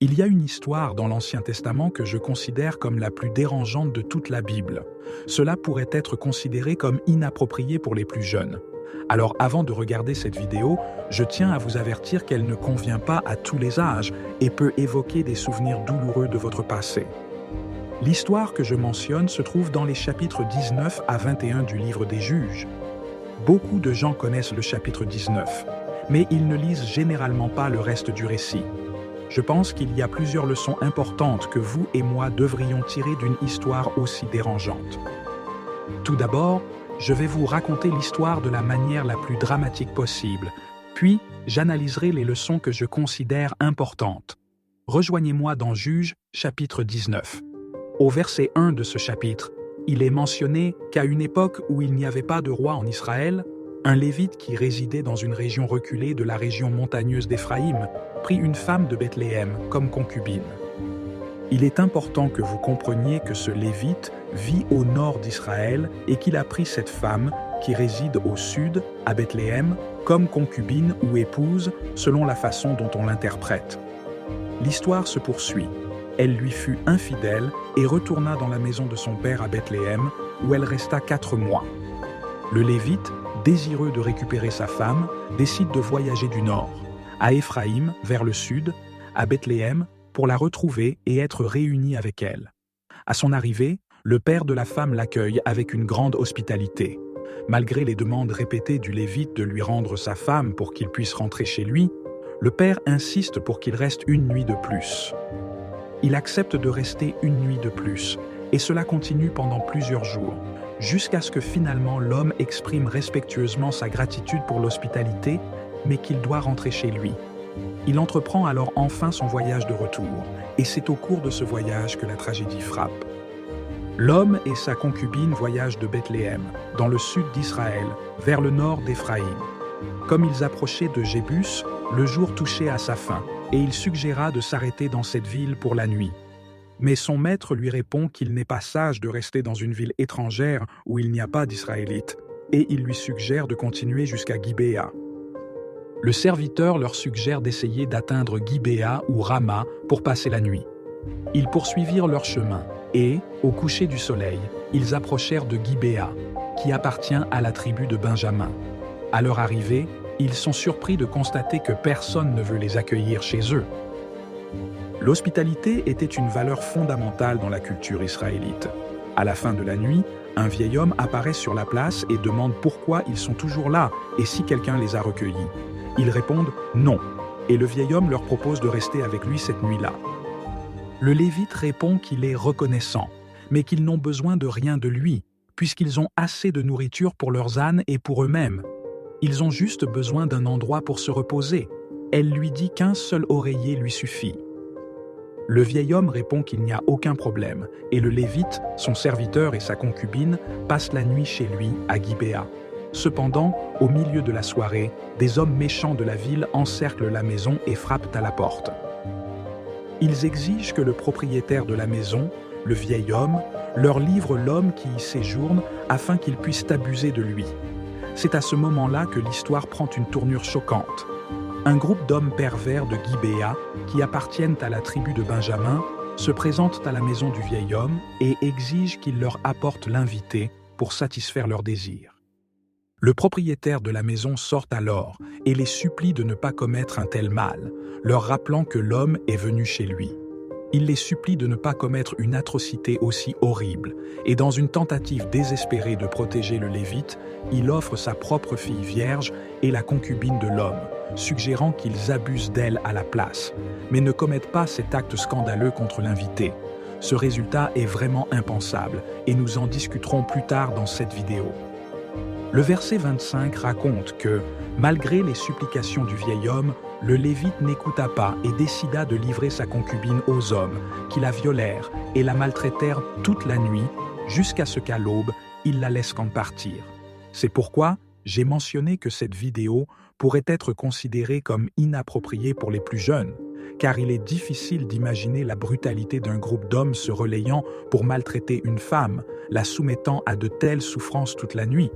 Il y a une histoire dans l'Ancien Testament que je considère comme la plus dérangeante de toute la Bible. Cela pourrait être considéré comme inapproprié pour les plus jeunes. Alors avant de regarder cette vidéo, je tiens à vous avertir qu'elle ne convient pas à tous les âges et peut évoquer des souvenirs douloureux de votre passé. L'histoire que je mentionne se trouve dans les chapitres 19 à 21 du livre des Juges. Beaucoup de gens connaissent le chapitre 19, mais ils ne lisent généralement pas le reste du récit. Je pense qu'il y a plusieurs leçons importantes que vous et moi devrions tirer d'une histoire aussi dérangeante. Tout d'abord, je vais vous raconter l'histoire de la manière la plus dramatique possible, puis j'analyserai les leçons que je considère importantes. Rejoignez-moi dans Juges, chapitre 19. Au verset 1 de ce chapitre, il est mentionné qu'à une époque où il n'y avait pas de roi en Israël, un Lévite qui résidait dans une région reculée de la région montagneuse d'Éphraïm prit une femme de Bethléem comme concubine. Il est important que vous compreniez que ce Lévite vit au nord d'Israël et qu'il a pris cette femme, qui réside au sud, à Bethléem, comme concubine ou épouse, selon la façon dont on l'interprète. L'histoire se poursuit. Elle lui fut infidèle et retourna dans la maison de son père à Bethléem, où elle resta 4 mois. Le Lévite, désireux de récupérer sa femme, décide de voyager du nord, à Éphraïm, vers le sud, à Bethléem, pour la retrouver et être réuni avec elle. À son arrivée, le père de la femme l'accueille avec une grande hospitalité. Malgré les demandes répétées du Lévite de lui rendre sa femme pour qu'il puisse rentrer chez lui, le père insiste pour qu'il reste une nuit de plus. Il accepte de rester une nuit de plus, et cela continue pendant plusieurs jours, jusqu'à ce que finalement l'homme exprime respectueusement sa gratitude pour l'hospitalité, mais qu'il doit rentrer chez lui. Il entreprend alors enfin son voyage de retour, et c'est au cours de ce voyage que la tragédie frappe. L'homme et sa concubine voyagent de Bethléem, dans le sud d'Israël, vers le nord d'Éphraïm. Comme ils approchaient de Jébus, le jour touchait à sa fin, et il suggéra de s'arrêter dans cette ville pour la nuit. Mais son maître lui répond qu'il n'est pas sage de rester dans une ville étrangère où il n'y a pas d'Israélites, et il lui suggère de continuer jusqu'à Gibéa. Le serviteur leur suggère d'essayer d'atteindre Gibéa ou Rama pour passer la nuit. Ils poursuivirent leur chemin, et, au coucher du soleil, ils approchèrent de Gibéa, qui appartient à la tribu de Benjamin. À leur arrivée, ils sont surpris de constater que personne ne veut les accueillir chez eux. L'hospitalité était une valeur fondamentale dans la culture israélite. À la fin de la nuit, un vieil homme apparaît sur la place et demande pourquoi ils sont toujours là et si quelqu'un les a recueillis. Ils répondent « non », et le vieil homme leur propose de rester avec lui cette nuit-là. Le Lévite répond qu'il est reconnaissant, mais qu'ils n'ont besoin de rien de lui, puisqu'ils ont assez de nourriture pour leurs ânes et pour eux-mêmes. Ils ont juste besoin d'un endroit pour se reposer. Elle lui dit qu'un seul oreiller lui suffit. Le vieil homme répond qu'il n'y a aucun problème, et le Lévite, son serviteur et sa concubine passent la nuit chez lui à Gibéa. Cependant, au milieu de la soirée, des hommes méchants de la ville encerclent la maison et frappent à la porte. Ils exigent que le propriétaire de la maison, le vieil homme, leur livre l'homme qui y séjourne afin qu'ils puissent abuser de lui. C'est à ce moment-là que l'histoire prend une tournure choquante. Un groupe d'hommes pervers de Gibéa, qui appartiennent à la tribu de Benjamin, se présentent à la maison du vieil homme et exigent qu'il leur apporte l'invité pour satisfaire leurs désirs. Le propriétaire de la maison sort alors et les supplie de ne pas commettre un tel mal, leur rappelant que l'homme est venu chez lui. Il les supplie de ne pas commettre une atrocité aussi horrible, et dans une tentative désespérée de protéger le Lévite, il offre sa propre fille vierge et la concubine de l'homme, suggérant qu'ils abusent d'elle à la place, mais ne commettent pas cet acte scandaleux contre l'invité. Ce résultat est vraiment impensable, et nous en discuterons plus tard dans cette vidéo. Le verset 25 raconte que, malgré les supplications du vieil homme, le Lévite n'écouta pas et décida de livrer sa concubine aux hommes, qui la violèrent et la maltraitèrent toute la nuit, jusqu'à ce qu'à l'aube, ils la laissent partir. C'est pourquoi j'ai mentionné que cette vidéo pourrait être considérée comme inappropriée pour les plus jeunes, car il est difficile d'imaginer la brutalité d'un groupe d'hommes se relayant pour maltraiter une femme, la soumettant à de telles souffrances toute la nuit.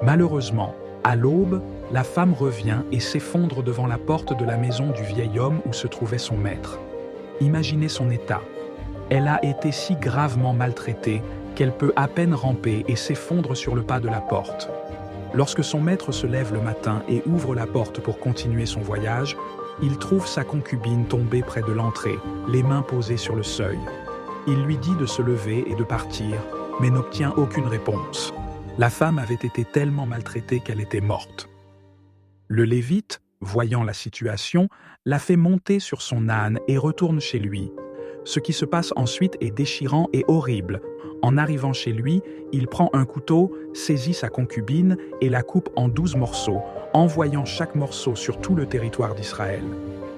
Malheureusement, à l'aube, la femme revient et s'effondre devant la porte de la maison du vieil homme où se trouvait son maître. Imaginez son état. Elle a été si gravement maltraitée qu'elle peut à peine ramper et s'effondre sur le pas de la porte. Lorsque son maître se lève le matin et ouvre la porte pour continuer son voyage, il trouve sa concubine tombée près de l'entrée, les mains posées sur le seuil. Il lui dit de se lever et de partir, mais n'obtient aucune réponse. La femme avait été tellement maltraitée qu'elle était morte. Le Lévite, voyant la situation, la fait monter sur son âne et retourne chez lui. Ce qui se passe ensuite est déchirant et horrible. En arrivant chez lui, il prend un couteau, saisit sa concubine et la coupe en 12 morceaux, envoyant chaque morceau sur tout le territoire d'Israël.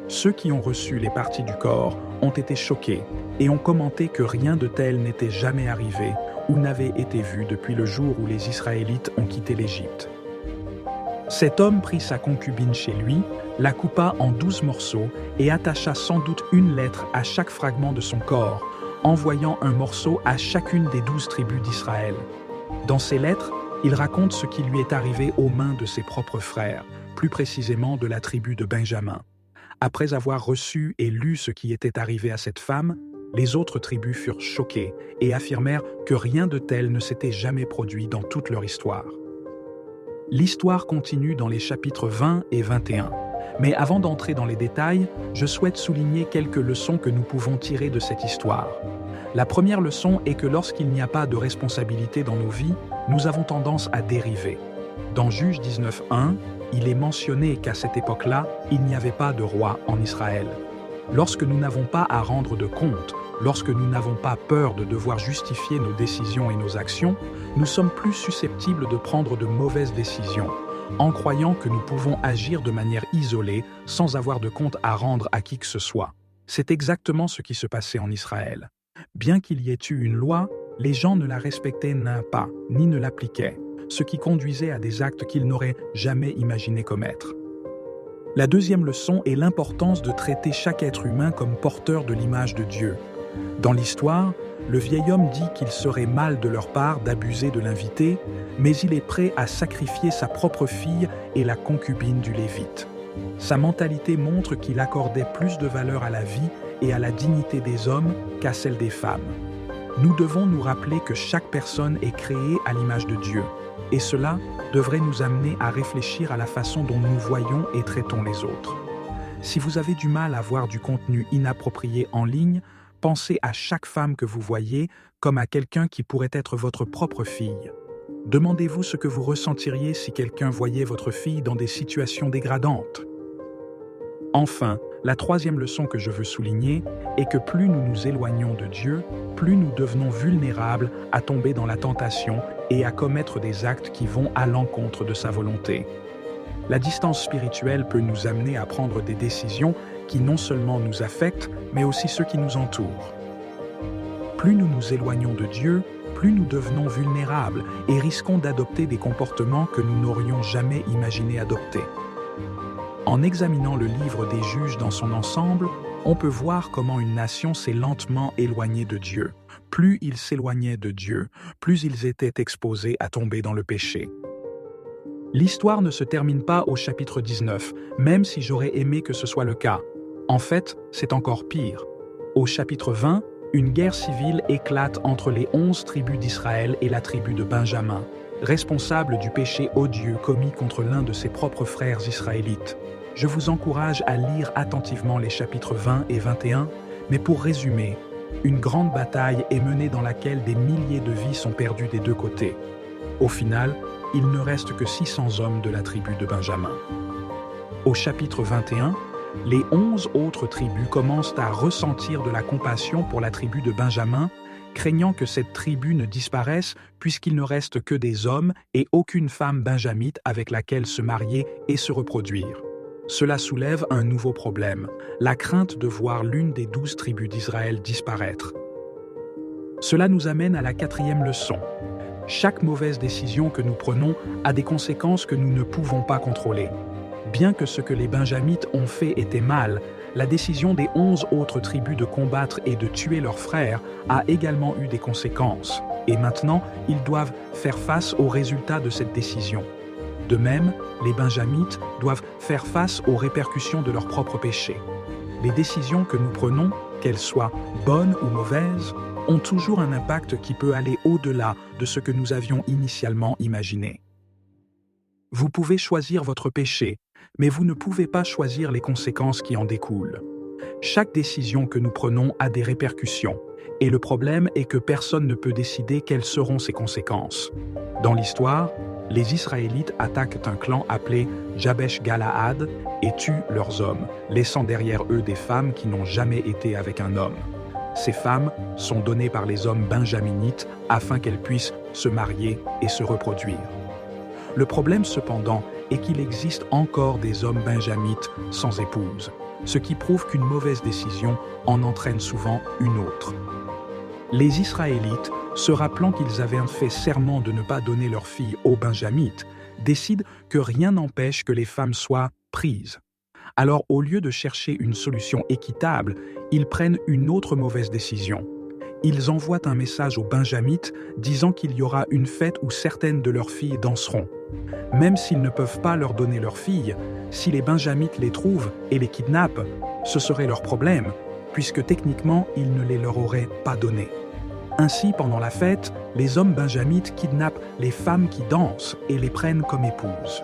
Ceux qui ont reçu les parties du corps ont été choqués et ont commenté que rien de tel n'était jamais arrivé ou n'avait été vu depuis le jour où les Israélites ont quitté l'Égypte. Cet homme prit sa concubine chez lui, la coupa en 12 morceaux et attacha sans doute une lettre à chaque fragment de son corps, envoyant un morceau à chacune des 12 tribus d'Israël. Dans ces lettres, il raconte ce qui lui est arrivé aux mains de ses propres frères, plus précisément de la tribu de Benjamin. Après avoir reçu et lu ce qui était arrivé à cette femme, les autres tribus furent choquées et affirmèrent que rien de tel ne s'était jamais produit dans toute leur histoire. L'histoire continue dans les chapitres 20 et 21. Mais avant d'entrer dans les détails, je souhaite souligner quelques leçons que nous pouvons tirer de cette histoire. La première leçon est que lorsqu'il n'y a pas de responsabilité dans nos vies, nous avons tendance à dériver. Dans Juge 19:1, il est mentionné qu'à cette époque-là, il n'y avait pas de roi en Israël. Lorsque nous n'avons pas à rendre de compte, lorsque nous n'avons pas peur de devoir justifier nos décisions et nos actions, nous sommes plus susceptibles de prendre de mauvaises décisions, en croyant que nous pouvons agir de manière isolée sans avoir de compte à rendre à qui que ce soit. C'est exactement ce qui se passait en Israël. Bien qu'il y ait eu une loi, les gens ne la respectaient pas, ni ne l'appliquaient, ce qui conduisait à des actes qu'ils n'auraient jamais imaginé commettre. La deuxième leçon est l'importance de traiter chaque être humain comme porteur de l'image de Dieu. Dans l'histoire, le vieil homme dit qu'il serait mal de leur part d'abuser de l'invité, mais il est prêt à sacrifier sa propre fille et la concubine du Lévite. Sa mentalité montre qu'il accordait plus de valeur à la vie et à la dignité des hommes qu'à celle des femmes. Nous devons nous rappeler que chaque personne est créée à l'image de Dieu, et cela devrait nous amener à réfléchir à la façon dont nous voyons et traitons les autres. Si vous avez du mal à voir du contenu inapproprié en ligne, pensez à chaque femme que vous voyez comme à quelqu'un qui pourrait être votre propre fille. Demandez-vous ce que vous ressentiriez si quelqu'un voyait votre fille dans des situations dégradantes. Enfin, la troisième leçon que je veux souligner est que plus nous nous éloignons de Dieu, plus nous devenons vulnérables à tomber dans la tentation et à commettre des actes qui vont à l'encontre de sa volonté. La distance spirituelle peut nous amener à prendre des décisions qui non seulement nous affectent, mais aussi ceux qui nous entourent. Plus nous nous éloignons de Dieu, plus nous devenons vulnérables et risquons d'adopter des comportements que nous n'aurions jamais imaginé adopter. En examinant le livre des Juges dans son ensemble, on peut voir comment une nation s'est lentement éloignée de Dieu. Plus ils s'éloignaient de Dieu, plus ils étaient exposés à tomber dans le péché. L'histoire ne se termine pas au chapitre 19, même si j'aurais aimé que ce soit le cas. En fait, c'est encore pire. Au chapitre 20, une guerre civile éclate entre les 11 tribus d'Israël et la tribu de Benjamin, responsable du péché odieux commis contre l'un de ses propres frères israélites. Je vous encourage à lire attentivement les chapitres 20 et 21, mais pour résumer, une grande bataille est menée dans laquelle des milliers de vies sont perdues des deux côtés. Au final, il ne reste que 600 hommes de la tribu de Benjamin. Au chapitre 21, les 11 autres tribus commencent à ressentir de la compassion pour la tribu de Benjamin, craignant que cette tribu ne disparaisse puisqu'il ne reste que des hommes et aucune femme benjamite avec laquelle se marier et se reproduire. Cela soulève un nouveau problème, la crainte de voir l'une des 12 tribus d'Israël disparaître. Cela nous amène à la quatrième leçon. Chaque mauvaise décision que nous prenons a des conséquences que nous ne pouvons pas contrôler. Bien que ce que les Benjamites ont fait était mal, la décision des 11 autres tribus de combattre et de tuer leurs frères a également eu des conséquences. Et maintenant, ils doivent faire face aux résultats de cette décision. De même, les Benjamites doivent faire face aux répercussions de leurs propres péchés. Les décisions que nous prenons, qu'elles soient bonnes ou mauvaises, ont toujours un impact qui peut aller au-delà de ce que nous avions initialement imaginé. Vous pouvez choisir votre péché, mais vous ne pouvez pas choisir les conséquences qui en découlent. Chaque décision que nous prenons a des répercussions, et le problème est que personne ne peut décider quelles seront ces conséquences. Dans l'histoire, les Israélites attaquent un clan appelé Jabesh Galaad et tuent leurs hommes, laissant derrière eux des femmes qui n'ont jamais été avec un homme. Ces femmes sont données par les hommes benjaminites afin qu'elles puissent se marier et se reproduire. Le problème cependant est qu'il existe encore des hommes benjamites sans épouse, ce qui prouve qu'une mauvaise décision en entraîne souvent une autre. Les Israélites, se rappelant qu'ils avaient fait serment de ne pas donner leurs filles aux benjamites, décident que rien n'empêche que les femmes soient prises. Alors au lieu de chercher une solution équitable, ils prennent une autre mauvaise décision. Ils envoient un message aux benjamites disant qu'il y aura une fête où certaines de leurs filles danseront. Même s'ils ne peuvent pas leur donner leurs filles, si les benjamites les trouvent et les kidnappent, ce serait leur problème, puisque techniquement ils ne les leur auraient pas données. Ainsi, pendant la fête, les hommes benjamites kidnappent les femmes qui dansent et les prennent comme épouses.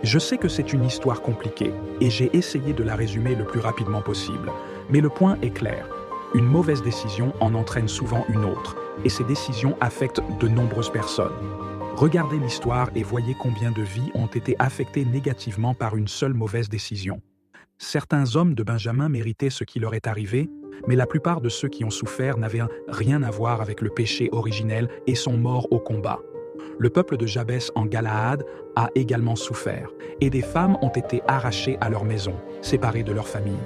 Je sais que c'est une histoire compliquée et j'ai essayé de la résumer le plus rapidement possible, mais le point est clair. Une mauvaise décision en entraîne souvent une autre, et ces décisions affectent de nombreuses personnes. Regardez l'histoire et voyez combien de vies ont été affectées négativement par une seule mauvaise décision. Certains hommes de Benjamin méritaient ce qui leur est arrivé, mais la plupart de ceux qui ont souffert n'avaient rien à voir avec le péché originel et sont morts au combat. Le peuple de Jabès en Galaad a également souffert, et des femmes ont été arrachées à leur maison, séparées de leur famille.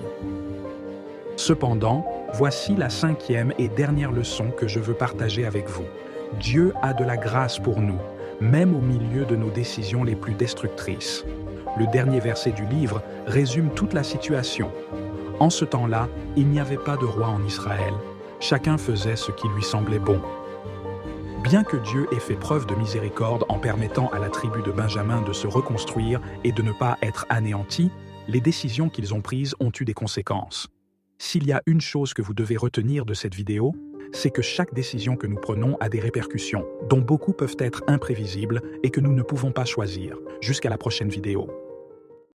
Cependant, voici la 5e et dernière leçon que je veux partager avec vous. Dieu a de la grâce pour nous, même au milieu de nos décisions les plus destructrices. Le dernier verset du livre résume toute la situation. En ce temps-là, il n'y avait pas de roi en Israël. Chacun faisait ce qui lui semblait bon. Bien que Dieu ait fait preuve de miséricorde en permettant à la tribu de Benjamin de se reconstruire et de ne pas être anéantie, les décisions qu'ils ont prises ont eu des conséquences. S'il y a une chose que vous devez retenir de cette vidéo, c'est que chaque décision que nous prenons a des répercussions, dont beaucoup peuvent être imprévisibles et que nous ne pouvons pas choisir. Jusqu'à la prochaine vidéo.